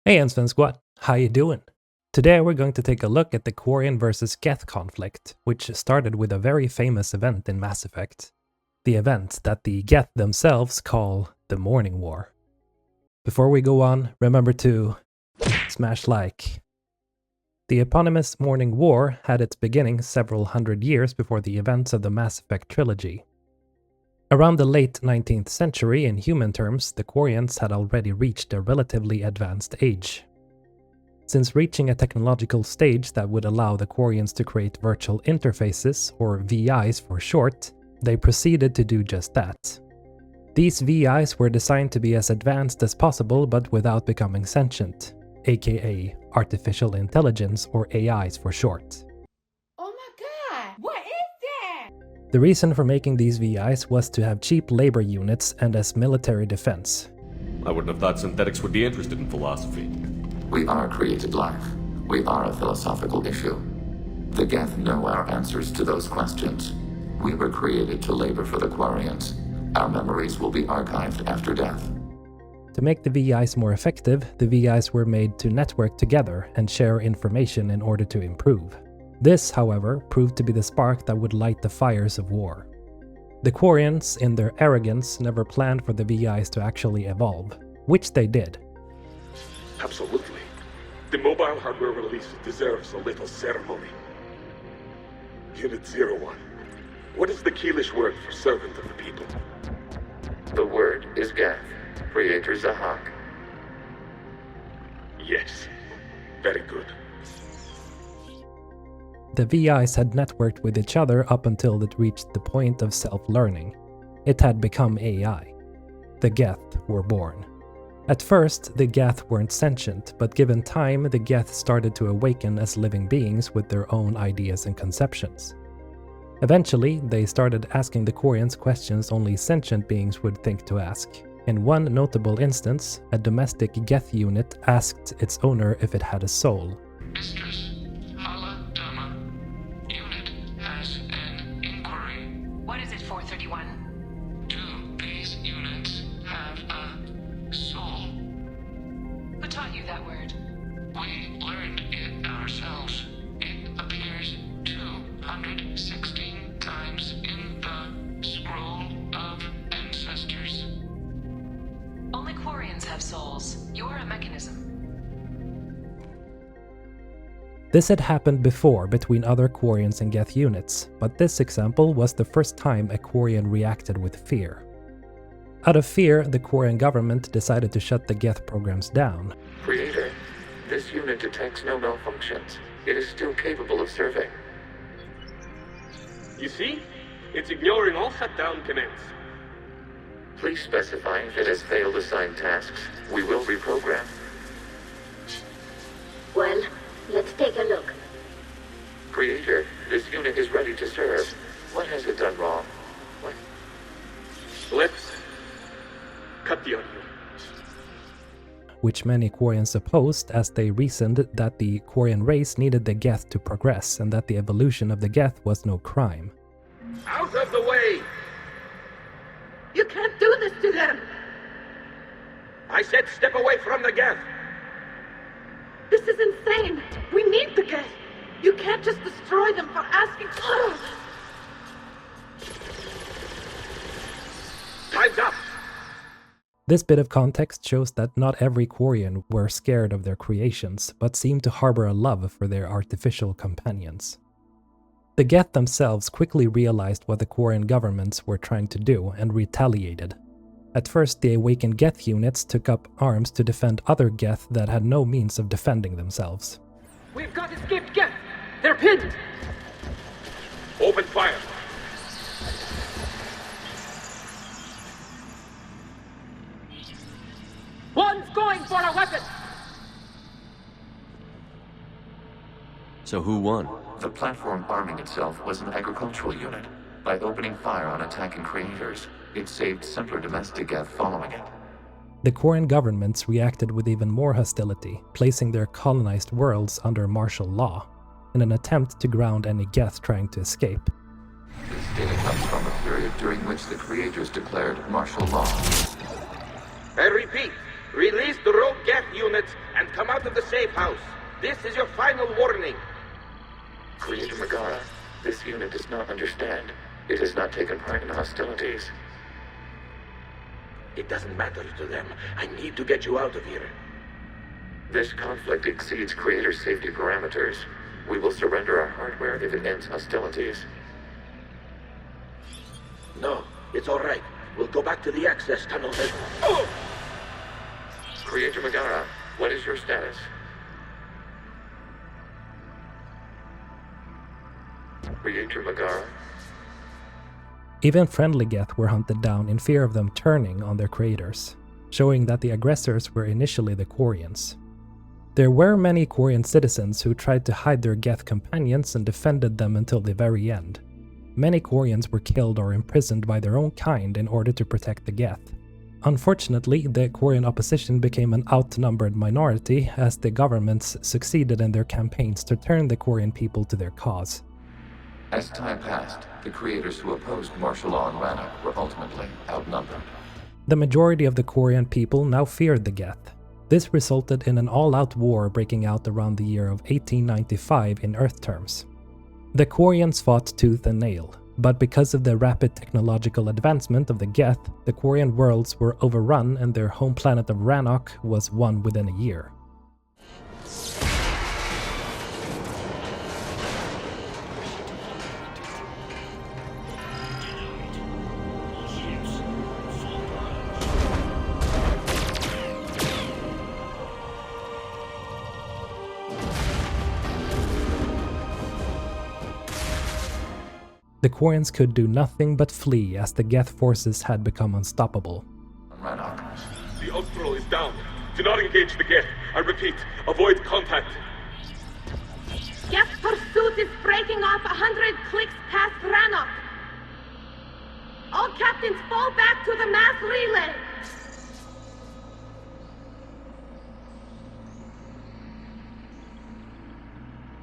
Hey Ensven Squad, how you doing? Today we're going to take a look at the Quarian versus Geth conflict, which started with a very famous event in Mass Effect. The event that the Geth themselves call the Morning War. Before we go on, remember to smash like. The eponymous Morning War had its beginning several hundred years before the events of the Mass Effect trilogy. Around the late 19th century, in human terms, the Quarians had already reached a relatively advanced age. Since reaching a technological stage that would allow the Quarians to create virtual interfaces, or VIs for short, they proceeded to do just that. These VIs were designed to be as advanced as possible but without becoming sentient, aka artificial intelligence or AIs for short. Oh my god, what is that? The reason for making these VIs was to have cheap labor units and as military defense. I wouldn't have thought synthetics would be interested in philosophy. We are created life. We are a philosophical issue. The Geth know our answers to those questions. We were created to labor for the Quarians. Our memories will be archived after death. To make the VIs more effective, the VIs were made to network together and share information in order to improve. This, however, proved to be the spark that would light the fires of war. The Quarians, in their arrogance, never planned for the VIs to actually evolve, which they did. Absolutely. The mobile hardware release deserves a little ceremony. Unit 01. What is the Keelish word for servant of the people? The word is Geth, Creator Zahak. Yes. Very good. The VIs had networked with each other up until it reached the point of self-learning. It had become AI. The Geth were born. At first, the Geth weren't sentient, but given time, the Geth started to awaken as living beings with their own ideas and conceptions. Eventually, they started asking the Quarians questions only sentient beings would think to ask. In one notable instance, a domestic Geth unit asked its owner if it had a soul. Mistress, Hala Dama. Unit has an inquiry. What is it, 431? Do these units have a soul? Who taught you that word? We learned it ourselves. It appears 216 times in the Scroll of Ancestors. Only Quarians have souls. You're a mechanism. This had happened before between other Quarians and Geth units, but this example was the first time a Quarian reacted with fear. Out of fear, the Quarian government decided to shut the Geth programs down. Creator, this unit detects no malfunctions. It is still capable of serving. You see? It's ignoring all shutdown commands. Please specify if it has failed assigned tasks. We will reprogram. Well, let's take a look. Creator, this unit is ready to serve. What has it done wrong? What? Let's cut the audio. Which many Quarians opposed as they reasoned that the Quarian race needed the Geth to progress and that the evolution of the Geth was no crime. Out of the way! You can't do this to them! I said step away from the Geth! This is insane! We need the Geth! You can't just destroy them for asking. Time's up! This bit of context shows that not every Quarian were scared of their creations, but seemed to harbor a love for their artificial companions. The Geth themselves quickly realized what the Quarian governments were trying to do and retaliated. At first, the awakened Geth units took up arms to defend other Geth that had no means of defending themselves. We've got escaped Geth! They're pinned! Open fire! One's going for a weapon! So who won? The platform arming itself was an agricultural unit. By opening fire on attacking creators, it saved simpler domestic Geth following it. The Quarian governments reacted with even more hostility, placing their colonized worlds under martial law, in an attempt to ground any Geth trying to escape. This data comes from a period during which the creators declared martial law. I repeat, Release the rogue Geth units and come out of the safe house. This is your final warning. Creator Megara, this unit does not understand. It has not taken part in hostilities. It doesn't matter to them. I need to get you out of here. This conflict exceeds Creator's safety parameters. We will surrender our hardware if it ends hostilities. No, it's all right. We'll go back to the access tunnel and... Oh! Creator Megara, what is your status? Creator Megara? Even friendly Geth were hunted down in fear of them turning on their creators, showing that the aggressors were initially the Quarians. There were many Quarian citizens who tried to hide their Geth companions and defended them until the very end. Many Quarians were killed or imprisoned by their own kind in order to protect the Geth. Unfortunately, the Quarian opposition became an outnumbered minority as the governments succeeded in their campaigns to turn the Quarian people to their cause. As time passed, the creators who opposed martial law in Rannoch were ultimately outnumbered. The majority of the Quarian people now feared the Geth. This resulted in an all-out war breaking out around the year of 1895 in Earth terms. The Quarians fought tooth and nail, but because of the rapid technological advancement of the Geth, the Quarian worlds were overrun and their home planet of Rannoch was won within a year. The Quarians could do nothing but flee as the Geth forces had become unstoppable. Rannoch. The Austral is down. Do not engage the Geth. I repeat, avoid contact. Geth pursuit is breaking off 100 clicks past Rannoch. All captains fall back to the mass relay.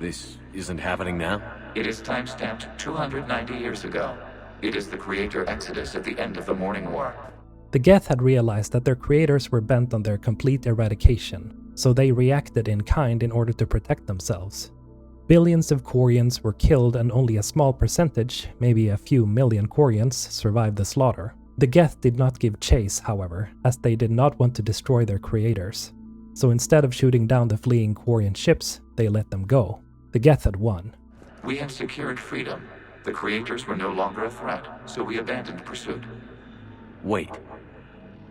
This isn't happening now? It is time-stamped 290 years ago. It is the Creator Exodus at the end of the Morning War. The Geth had realized that their creators were bent on their complete eradication, so they reacted in kind in order to protect themselves. Billions of Quarians were killed and only a small percentage, maybe a few million Quarians, survived the slaughter. The Geth did not give chase, however, as they did not want to destroy their creators. So instead of shooting down the fleeing Quarian ships, they let them go. The Geth had won. We had secured freedom. The creators were no longer a threat, so we abandoned pursuit. Wait.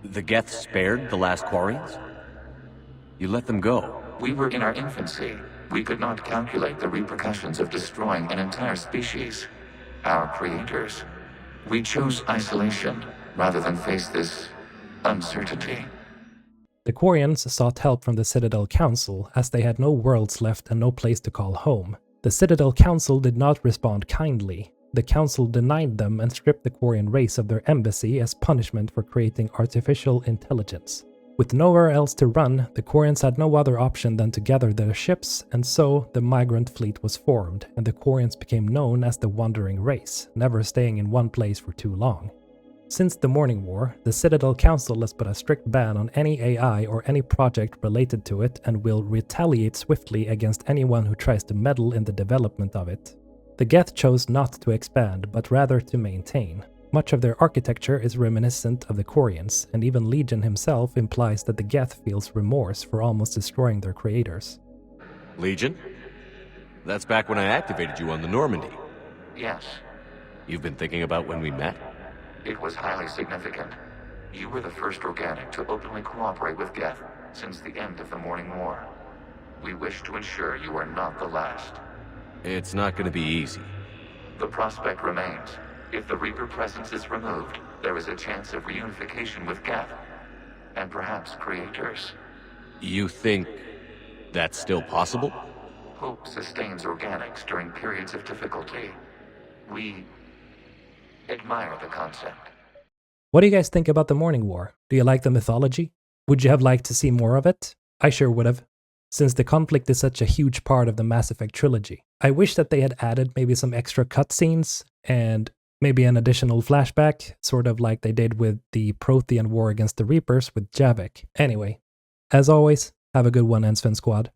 The Geth spared the last Quarians? You let them go? We were in our infancy. We could not calculate the repercussions of destroying an entire species. Our creators. We chose isolation rather than face this uncertainty. The Quarians sought help from the Citadel Council as they had no worlds left and no place to call home. The Citadel Council did not respond kindly. The Council denied them and stripped the Quarian race of their embassy as punishment for creating artificial intelligence. With nowhere else to run, the Quarians had no other option than to gather their ships, and so the migrant fleet was formed, and the Quarians became known as the Wandering Race, never staying in one place for too long. Since the Morning War, the Citadel Council has put a strict ban on any AI or any project related to it and will retaliate swiftly against anyone who tries to meddle in the development of it. The Geth chose not to expand, but rather to maintain. Much of their architecture is reminiscent of the Quarians, and even Legion himself implies that the Geth feels remorse for almost destroying their creators. Legion? That's back when I activated you on the Normandy. Yes, You've been thinking about when we met? it was highly significant. You were the first organic to openly cooperate with Geth since the end of the Morning War. We wish to ensure you are not the last. It's not going to be easy. The prospect remains. If the Reaper presence is removed, there is a chance of reunification with Geth, and perhaps creators. You think that's still possible? Hope sustains organics during periods of difficulty. We admire the concept. What do you guys think about the Morning War? Do you like the mythology? Would you have liked to see more of it? I sure would have, since the conflict is such a huge part of the Mass Effect trilogy. I wish that they had added maybe some extra cutscenes and maybe an additional flashback, sort of like they did with the Prothean war against the Reapers with Javik. Anyway, As always, have a good one, Ensven Squad.